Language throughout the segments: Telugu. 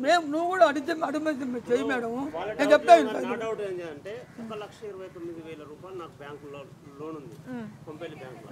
మేము నువ్వు కూడా అడిగితే చెయ్యి మేడం నేను చెప్తాను. నా డౌట్ ఏంటంటే 1,29,000 రూపాయలు నాకు బ్యాంకులో లోన్ ఉంది, కొంపల్లి బ్యాంకులో.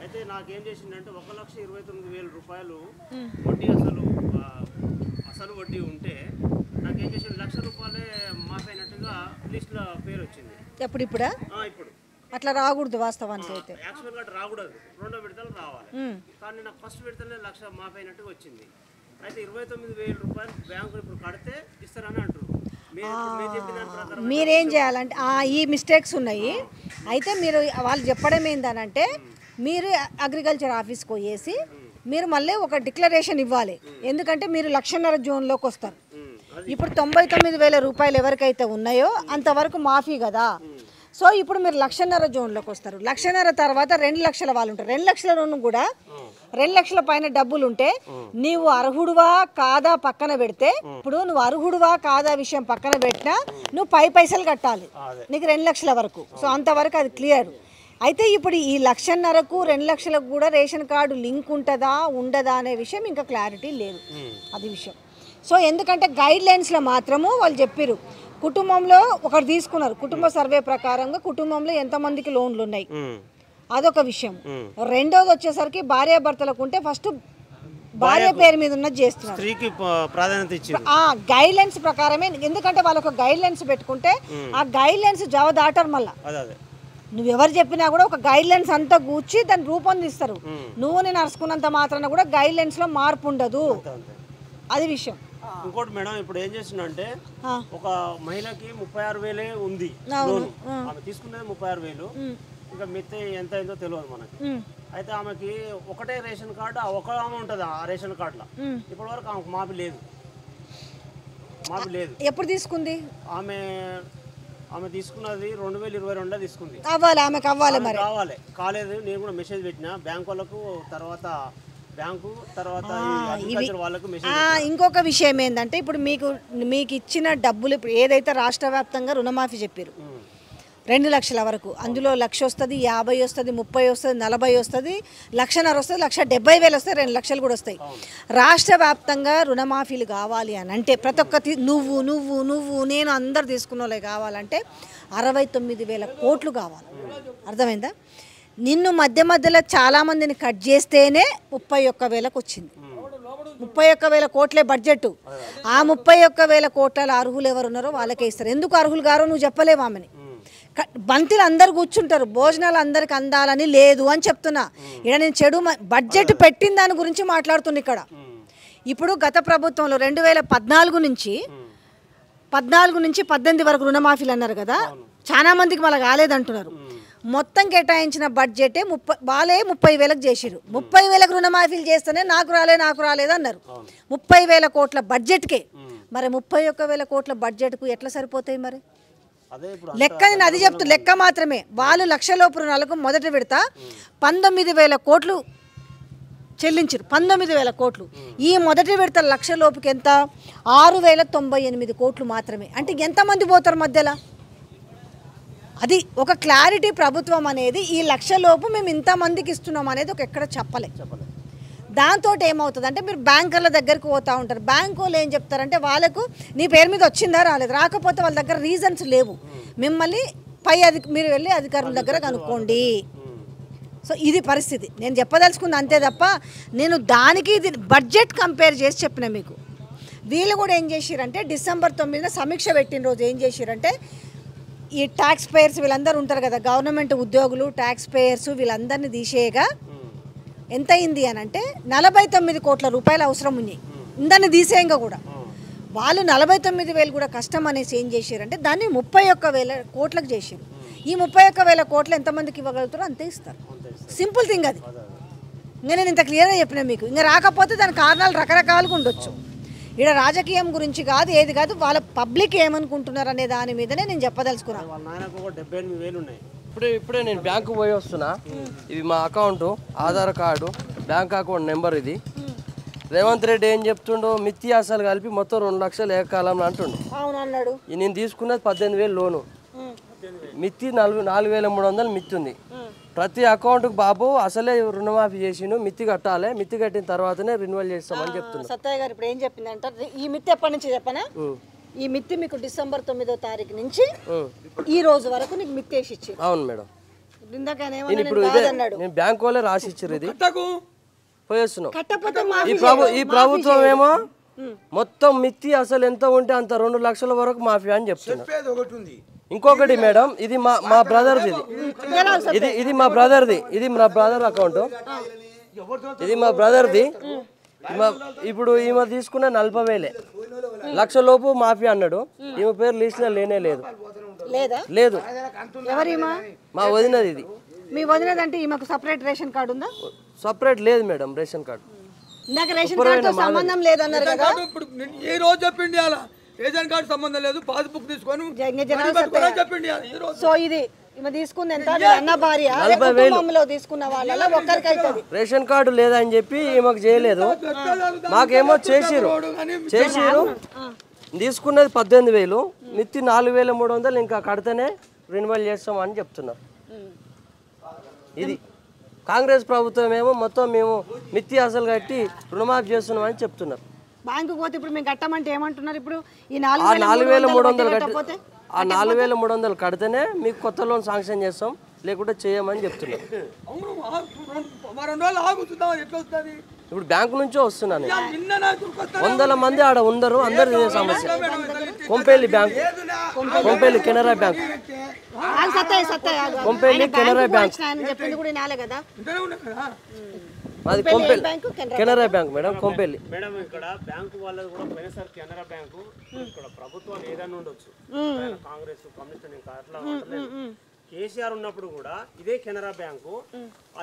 అయితే నాకేం చేసిందంటే 1,29,000 రూపాయలు వడ్డీ అసలు వడ్డీ ఉంటే నాకేం చేసింది 1,00,000 రూపాయలే మాఫైనట్టుగా లిస్ట్లో పేరు వచ్చింది. ఇప్పుడా ఇప్పుడు అట్లా రాకూడదు వాస్తవానికి అయితే. యాక్చువల్గా రాకూడదు, రెండో విడతలు రావాలి. కానీ నాకు ఫస్ట్ విడతలే 1,00,000 మాఫైనట్టుగా వచ్చింది. అయితే 29,000 రూపాయలు బ్యాంకు ఇప్పుడు కడితే ఇస్తారని అంటారు. మీరేం చేయాలంటే ఈ మిస్టేక్స్ ఉన్నాయి. అయితే మీరు వాళ్ళు చెప్పడం ఏందనంటే మీరు అగ్రికల్చర్ ఆఫీస్కి పోయేసి మీరు మళ్ళీ ఒక డిక్లరేషన్ ఇవ్వాలి. ఎందుకంటే మీరు 1,50,000 జోన్లోకి వస్తారు. ఇప్పుడు 99,000 రూపాయలు ఎవరికైతే ఉన్నాయో అంతవరకు మాఫీ కదా. సో ఇప్పుడు మీరు 1,50,000 జోన్లోకి వస్తారు. 1,50,000 తర్వాత 2,00,000 వాళ్ళు ఉంటారు. 2,00,000 కూడా 2,00,000 పైన డబ్బులు ఉంటే నీవు అర్హుడువా కాదా పక్కన పెడితే, ఇప్పుడు నువ్వు అర్హుడువా కాదా విషయం పక్కన పెట్టినా నువ్వు పైసలు కట్టాలి నీకు 2,00,000 వరకు. సో అంతవరకు అది క్లియర్. అయితే ఇప్పుడు ఈ 1,50,000కు 2,00,000కు కూడా రేషన్ కార్డు లింక్ ఉంటుందా ఉండదా అనే విషయం ఇంకా క్లారిటీ లేదు. అది విషయం. సో ఎందుకంటే గైడ్ లైన్స్లో మాత్రము వాళ్ళు చెప్పారు కుటుంబంలో ఒకరు తీసుకున్నారు, కుటుంబ సర్వే ప్రకారంగా కుటుంబంలో ఎంతమందికి లోన్లు ఉన్నాయి అదొక విషయం. రెండోది వచ్చేసరికి భార్యాభర్తలకు ఉంటే ఫస్ట్ భార్య పేరు మీద ఉన్నది చేస్తున్నారు, స్త్రీకి ప్రాధాన్యత ఇచ్చారు ఆ గైడ్ లైన్స్ ప్రకారమే. ఎందుకంటే వాళ్ళొక గైడ్ లైన్స్ పెట్టుకుంటే ఆ గైడ్ లైన్స్ జవ దాటారు. మళ్ళీ నువ్వెవరు చెప్పినా కూడా ఒక గైడ్ లైన్స్ అంతా కూర్చి దాన్ని రూపొందిస్తారు. నువ్వు నేను అరుచుకున్నంత మాత్రాన కూడా గైడ్ లైన్స్ లో మార్పు ఉండదు. అది విషయం. ఇంకోటి మేడం, ఇప్పుడు ఏం చేస్తుందంటే ఒక మహిళకి 36,000 ఉంది లోన్, ఆమె తీసుకునేది 36,000, ఇంకా మిగతా ఎంత అయిందో తెలియదు మనకి. అయితే ఆమెకి ఒకటే రేషన్ కార్డు, ఒక ఆమె ఉంటుంది ఆ రేషన్ కార్డులో. ఇప్పటి వరకు ఆమెకు మాఫీ లేదు. ఎప్పుడు తీసుకుంది ఆమె తీసుకున్నది 2022 తీసుకుంది. అవ్వాలి ఆమెకు అవ్వాలి, మరి కాలేదు. నేను కూడా మెసేజ్ పెట్టిన బ్యాంక్ వాళ్ళకు, తర్వాత బ్యాంకు, తర్వాత వాళ్ళకు మెసేజ్. ఇంకొక విషయం ఏంటంటే ఇప్పుడు మీకు ఇచ్చిన డబ్బులు ఇప్పుడు ఏదైతే రాష్ట్ర వ్యాప్తంగా రుణమాఫీ చెప్పారు 2,00,000 వరకు, అందులో 1,00,000 వస్తుంది, 50 వస్తుంది, 30 వస్తుంది, 40 వస్తుంది, 1,50,000 వస్తుంది, 1,70,000 వస్తాయి, 2,00,000 కూడా వస్తాయి. రాష్ట్ర వ్యాప్తంగా రుణమాఫీలు కావాలి అని అంటే ప్రతి ఒక్క నువ్వు నేను అందరు తీసుకున్న వాళ్ళే కావాలంటే 69,000 కోట్లు కావాలి. అర్థమైందా? నిన్ను మధ్యలో చాలామందిని కట్ చేస్తేనే 31,000కు వచ్చింది. 31,000 కోట్లే బడ్జెట్. ఆ 31,000 కోట్ల అర్హులు ఎవరు ఉన్నారో వాళ్ళకే ఇస్తారు. ఎందుకు అర్హులు గారో నువ్వు చెప్పలేవు. ఆమెని బంతిలు అందరు కూర్చుంటారు, భోజనాలు అందరికి అందాలని లేదు అని చెప్తున్నా. ఇక్కడ నేను చెడు బడ్జెట్ పెట్టిన దాని గురించి మాట్లాడుతున్నా. ఇక్కడ ఇప్పుడు గత ప్రభుత్వంలో 2014 నుంచి 18 వరకు రుణమాఫీలు అన్నారు కదా, చాలా మందికి మళ్ళీ కాలేదంటున్నారు. మొత్తం కేటాయించిన బడ్జెటే 30,000కు చేసిరు. 30,000కు రుణమాఫీలు చేస్తేనే నాకు రాలేదు అన్నారు. 30,000 కోట్ల బడ్జెట్కే. మరి 31,000 కోట్ల బడ్జెట్కు ఎట్లా సరిపోతాయి? మరి లెక్క నేను అది చెప్తూ లెక్క మాత్రమే. వాళ్ళు 1,00,000 లోపు రుణాలకు మొదట విడత 19,000 కోట్లు చెల్లించారు. 19,000 కోట్లు. ఈ మొదటి విడత 1,00,000 లోపుకి ఎంత? 6,098 కోట్లు మాత్రమే. అంటే ఎంతమంది పోతారు మధ్యలో? అది ఒక క్లారిటీ. ప్రభుత్వం అనేది ఈ 1,00,000 లోపు మేము ఇంతమందికి ఇస్తున్నాం అనేది ఒక ఎక్కడ చెప్పలే. దాంతో ఏమవుతుంది అంటే మీరు బ్యాంకర్ల దగ్గరికి పోతూ ఉంటారు. బ్యాంకు వాళ్ళు ఏం చెప్తారంటే వాళ్ళకు నీ పేరు మీద వచ్చిందా రాలేదు, రాకపోతే వాళ్ళ దగ్గర రీజన్స్ లేవు. మిమ్మల్ని మీరు వెళ్ళి అధికారుల దగ్గర కనుక్కోండి. సో ఇది పరిస్థితి. నేను చెప్పదలుచుకుంది అంతే తప్ప నేను దానికి ఇది బడ్జెట్ కంపేర్ చేసి చెప్పిన మీకు. వీళ్ళు కూడా ఏం చేసిరంటే December 9న సమీక్ష పెట్టిన రోజు ఏం చేసిరంటే ఈ ట్యాక్స్ పేయర్స్ వీళ్ళందరూ ఉంటారు కదా, గవర్నమెంట్ ఉద్యోగులు, ట్యాక్స్ పేయర్స్, వీళ్ళందరినీ తీసేయగా ఎంత అయింది అని అంటే 49 కోట్ల రూపాయలు అవసరం ఉన్నాయి. దాన్ని తీసేయంగా కూడా వాళ్ళు 49,000 కూడా కష్టం అనేసి ఏం చేశారంటే దాన్ని 31,000 కోట్లకు చేశారు. ఈ 31,000 కోట్లు ఎంతమందికి ఇవ్వగలుగుతారో అంతే ఇస్తారు. సింపుల్ థింగ్ అది. ఇంకా నేను ఇంత క్లియర్గా చెప్పిన మీకు. ఇంకా రాకపోతే దాని కారణాలు రకరకాలుగా ఉండొచ్చు. ఇక్కడ రాజకీయం గురించి కాదు, ఏది కాదు, వాళ్ళ పబ్లిక్ ఏమనుకుంటున్నారు అనే దాని మీదనే నేను చెప్పదలుచుకున్నాను. ఇప్పుడే నేను బ్యాంకు పోయి వస్తున్నా. ఇది మా account, Aadhaar card, bank account number. ఇది రేవంత్ రెడ్డి ఏం చెప్తుండో మిత్తి అసలు కలిపి మొత్తం 2,00,000 ఏకకాలంలో అంటుండు. నేను తీసుకున్నది 18,000 లోను. మిత్తి 4,300 మిత్తి ఉంది. ప్రతి అకౌంట్కి బాబు అసలే రుణమాఫీ చేసిండు, మిత్తి కట్టాలి, మిత్తి కట్టిన తర్వాతనే రెన్యువల్ చేస్తామని చెప్తున్నారు. సత్తయ్య గారు ఇప్పుడు ఏం చెప్పిందంటే ఈ మిత్తి ఎప్పటి నుంచి చెప్పనా, ఈ మిత్తి మీకు డిసెంబర్ 9వ తారీఖు నుంచి ఈ రోజు వరకు నీకు మిత్తి వేసి ఇచ్చారు. అవును మేడం. ఇప్పుడు నేను బ్యాంక్ వాళ్ళే రాసి ఇచ్చారు, ఇది పోయేస్తున్నాం. కట్టకపోతే ఈ ప్రభుత్వం ఏమో మొత్తం మిత్తి అసలు ఎంత ఉంటే అంత 2 లక్షల వరకు మాఫీ అని చెప్తున్నారు. ఇంకొకటి మేడం, ఇది మా బ్రదర్ది, ఇది మా బ్రదర్ది, ఇది మా బ్రదర్ అకౌంట్, ఇది మా బ్రదర్ది. ఇప్పుడు ఈమె తీసుకున్న 40,000 లక్ష లోపు మాఫీ అన్నాడు. ఈమె పేరు లిస్ట్ లో లేనే లేదు. లేదు. మా వదినది ఇది. మీ వదినది అంటే ఈమెకు సెపరేట్ రేషన్ కార్డు ఉందా? సెపరేట్ లేదు మేడం రేషన్ కార్డు. నాకు రేషన్ కార్డుతో సంబంధం లేదన్నారు కదా. ఇప్పుడు ఈ రోజు చెప్పిండి అలా రేషన్ కార్డు సంబంధం లేదు, పాస్బుక్ తీసుకొని చెప్పిండి. సో ఇది ఈమె తీసుకుంది ఎంత? అన్న భార్య కుటుంబంలో తీసుకున్న వాళ్ళలో ఒక్కరికి అవుతుంది. రేషన్ కార్డు లేదని చెప్పి ఈమెకు చేయలేదు, మాకేమో చేసిరు. తీసుకున్నది 18,000, మిత్తి 4,300 ఇంకా కడితేనే రెన్యువల్ చేస్తామని చెప్తున్నారు. ఇది కాంగ్రెస్ ప్రభుత్వం ఏమో మొత్తం మేము మిత్తి అసలు కట్టి రుణమాఫీ చేస్తున్నామని చెప్తున్నారు. బ్యాంకు పోతే ఇప్పుడు మేము కట్టమంటే ఏమంటున్నారు? ఇప్పుడు ఈ 4,300 కట్టి ఆ 4,300 కడితేనే మీకు కొత్త లోన్ శాంక్షన్ చేస్తాం, లేకుంటే చేయమని చెప్తున్నారు. ఇప్పుడు బ్యాంకు నుంచో వస్తున్నాను, 100 మంది ఆడ ఉండరు, అందరు ఇదే సమస్య. Kompally bank, Kompally Canara bank, Kompally Canara bank, అది Kompally Canara bank madam, Kompally. Madam ఇక్కడ బ్యాంకు వాళ్ళది కూడా పోయినసారి కెనరా బ్యాంకు, ఇక్కడ ప్రభుత్వాలు ఏదైనా ఉండొచ్చు, కాంగ్రెస్ కమ్యూనిస్ట్ ఇంకా అట్లా కేసీఆర్ ఉన్నప్పుడు కూడా ఇదే కెనరా బ్యాంకు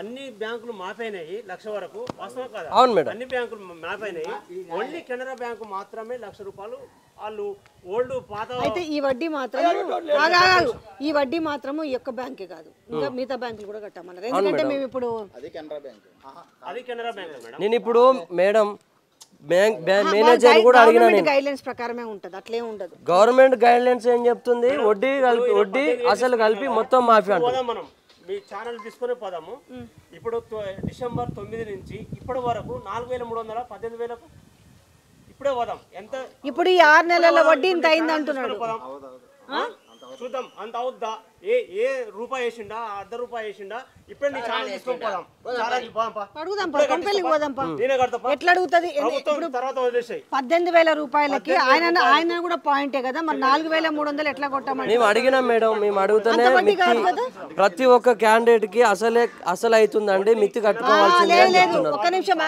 అన్ని బ్యాంకులు మాఫైనాయి 1,00,000 వరకు, వాస్తవం కదా? అవును మేడం. అన్ని బ్యాంకులు మాఫైనాయి, ఓన్లీ కెనరా బ్యాంకు మాత్రమే 1,00,000 రూపాయలు వాళ్ళు ఓల్డ్ పాత. అయితే ఈ వడ్డీ మాత్రము ఈ యొక్క బ్యాంకే కాదు, ఇంకా మిగతా బ్యాంకులు కూడా కట్టామన్నారు. ఎందుకంటే మేము ఇప్పుడు అది కెనరా బ్యాంక్ మేడం. నేను ఇప్పుడు మేడం మేనేజర్ కూడా అడిగినా, గైడ్లైన్స్ ప్రకారమే ఉంటది, అట్లే ఉండదు. గవర్నమెంట్ గైడ్లైన్స్ ఏం చెప్తుంది? వడ్డీ అసలు కలిపి మొత్తం మాఫీ అంటారు. మనం మీ ఛానల్ తీసుకునే పోదాము. ఇప్పుడు డిసెంబర్ 9 నుంచి ఇప్పటి వరకు 4,300, 18,000 ఇప్పుడే పోదాం. ఎంత ఇప్పుడు ఈ 6 నెలల వడ్డీ ఇంత అయింది అంటున్నాడు. చూద్దాం అంత అవుద్దా, ఏ రూపాయి వేసిండా, ₹1 వేసిండా, ఇప్పుడే నీ ఛానల్ తీసుకొని పోదాం. ఎట్లా అడుగుతుంది? తర్వాత వదిలేసాయి 18,000 రూపాయలకి ఆయన కూడా పాయింటే కదా, మరి 4,300 ఎట్లా కొట్టామని మేము అడిగినాం మేడం. మేము అడుగుతూనే ప్రతి ఒక్క క్యాండిడేట్ కి అసలు అవుతుందండి, మిత్తి కట్టుకోవాల్సిందే. ఒక్క నిమిషం,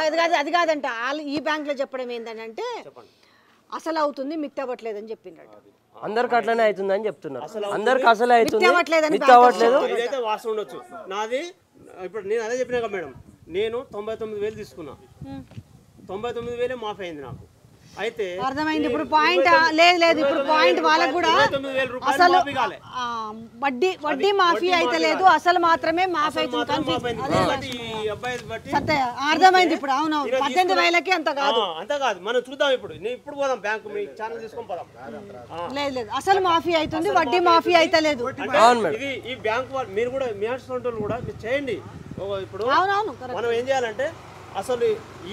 అది కాదంట. ఈ బ్యాంక్ లో చెప్పడం ఏంటంటే అసలు అవుతుంది, మిత్తి అవ్వట్లేదని చెప్పిండ్రు. అందరికి అట్లనే అవుతుందని చెప్తున్నారు. అందరికి అసలే అవుతుంది, మిత్తి అవ్వట్లేదు. ఇదైతే వాస్తవం ఉండొచ్చు నాది. ఇప్పుడు నేను అదే చెప్పినా కదా మేడం, నేను 99,000 తీసుకున్నా, 99,000 మాఫీ అయింది నాకు. అయితే అర్థమైంది. ఇప్పుడు పాయింట్ లేదు, ఇప్పుడు పాయింట్ వాళ్ళకు కూడా అసలు వడ్డీ మాఫీ అయితే లేదు, అసలు మాత్రమే మాఫీ అవుతుంది. అర్థమైంది ఇప్పుడు. అవునవును, 18,000కి అంత కాదు. మనం చూద్దాం. ఇప్పుడు పోదాం బ్యాంకు, మీ ఛానల్ తీసుకొని పోదాం. లేదు, అసలు మాఫీ అవుతుంది, వడ్డీ మాఫీ అయితే లేదు. ఇది ఈ బ్యాంకు వాళ్ళు మీరు కూడా మీ అసలు కూడా మీరు చేయండి. ఇప్పుడు మనం ఏం చేయాలంటే అసలు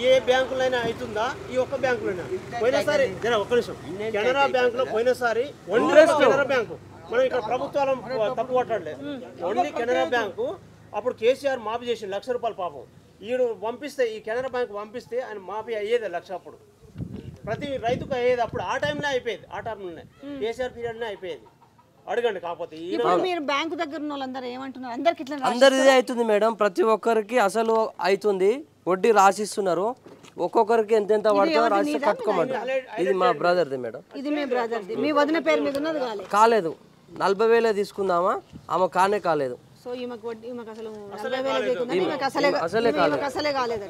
ఏ బ్యాంకులైనా అవుతుందా, ఈ ఒక్క బ్యాంకులైనా? పోయినసారి ఒక్క నిమిషం, కెనరా బ్యాంకులో పోయినసారి ఓన్లీ కెనరా బ్యాంకు, మనం ఇక్కడ ప్రభుత్వాలు తప్పు పట్టలేదు, ఓన్లీ కెనరా బ్యాంకు. అప్పుడు కేసీఆర్ మాఫీ చేసింది 1,00,000 రూపాయలు. పాపం ఈడు పంపిస్తే, ఈ కెనరా బ్యాంకు పంపిస్తే ఆయన మాఫీ అయ్యేది 1,00,000. అప్పుడు ప్రతి రైతుకు అయ్యేది, అప్పుడు ఆ టైంలో అయిపోయేది, ఆ టైంలోనే కేసీఆర్ పీరియడ్నే అయిపోయేది. అడగండి. కాకపోతే మీరు బ్యాంకు దగ్గర ఉన్న వాళ్ళందరూ ఏమంటున్నారు? అందరిది అవుతుంది మేడం, ప్రతి ఒక్కరికి అసలు అవుతుంది, వడ్డీ రాసిస్తున్నారు, ఒక్కొక్కరికి ఎంతెంత పడుతుందో రాసి కట్టుకోమంటారు. ఇది మా బ్రదర్ది మేడం. ఇది మీ బ్రదర్ది. మీ వదిన పేరు మీద ఉన్నది కాలేదు. 40,000 తీసుకుందామా, ఆమె కాలేదు. సో ఈమెకు వడ్డీ అసలు 40,000 అసలే కాలేదు.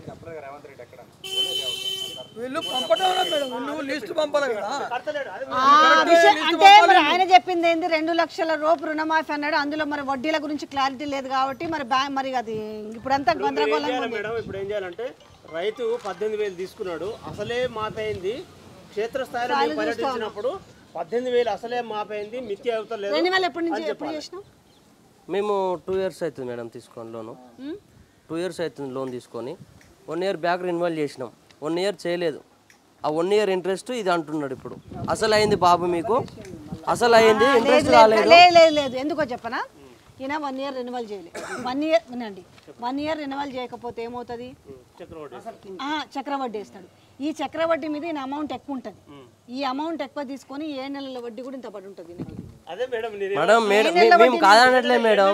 వీళ్ళు పంపడం మేడం, లిస్ట్ పంపాలి కదా. అంటే మరి ఆయన చెప్పింది ఏంది, 2 లక్షల రూపాయలు రుణమాఫీ అన్నాడు. అందులో మరి వడ్డీల గురించి క్లారిటీ లేదు కాబట్టి మరి అది ఇప్పుడంతా గందరగోళంగా ఉంది. మేడం ఇప్పుడు ఏం చేయాలంటే, రైతు 18,000 తీసుకున్నాడు, అసలే మాఫీ అయింది. క్షేత్రస్థాయిలో పర్యటించినప్పుడు 18,000 అసలే మాఫీ అయింది, మిత్తి అవుతలేదు. ఎప్పటి నుంచి ఎప్పుడు చేసినావు? మేము 2 years అవుతుంది మేడం తీసుకొని లోను. 2 years అవుతుంది లోన్ తీసుకొని. 1 year బ్యాక్ రెన్యువల్ చేసినాం. 1 year చేయలేదు. ఆ 1 year ఇంట్రెస్ట్ ఇది అంటున్నాడు ఇప్పుడు. అసలు అయింది బాబు మీకు, అసలు అయింది, ఇంట్రెస్ట్ రాలేదు. లేదు ఎందుకో చెప్పనా, ఈయన 1 year రెన్యువల్ చేయలేదు. 1 year వినండి, 1 year రెన్యువల్ చేయకపోతే ఏమవుతుంది, చక్రవడ్డీ వేస్తాడు. ఈ చక్రవడ్డీ మీద ఈయన అమౌంట్ ఎక్కువ ఉంటుంది. ఈ అమౌంట్ ఎక్కువ తీసుకొని 7 నెలల వడ్డీ కూడా ఇంత పడి ఉంటుంది. మేడం మేము కాదనట్లే మేడం,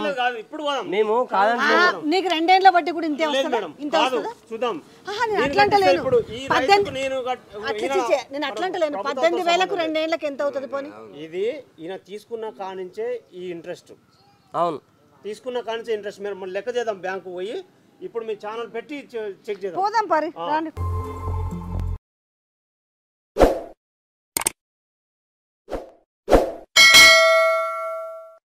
మేము కాదనట్లేదు. నీకు 2 ఏళ్ల వడ్డీ కూడా ఇంతే వస్తుందా? ఇంత వస్తుందా? నేను అట్లంటే లేను, 18 నేను అట్లంటే లేను. 18,000కు 2 ఏళ్ళకి ఎంత అవుతుంది పోనీ? ఇది ఈయన తీసుకున్న కానించే ఈ ఇంట్రెస్ట్. అవును, తీసుకున్న కానించే ఇంట్రెస్ట్. మీరు లెక్క చేద్దాం, బ్యాంకు పోయి ఇప్పుడు మీ ఛానల్ పెట్టి చెక్ చేద్దాం. పోదాం పరి.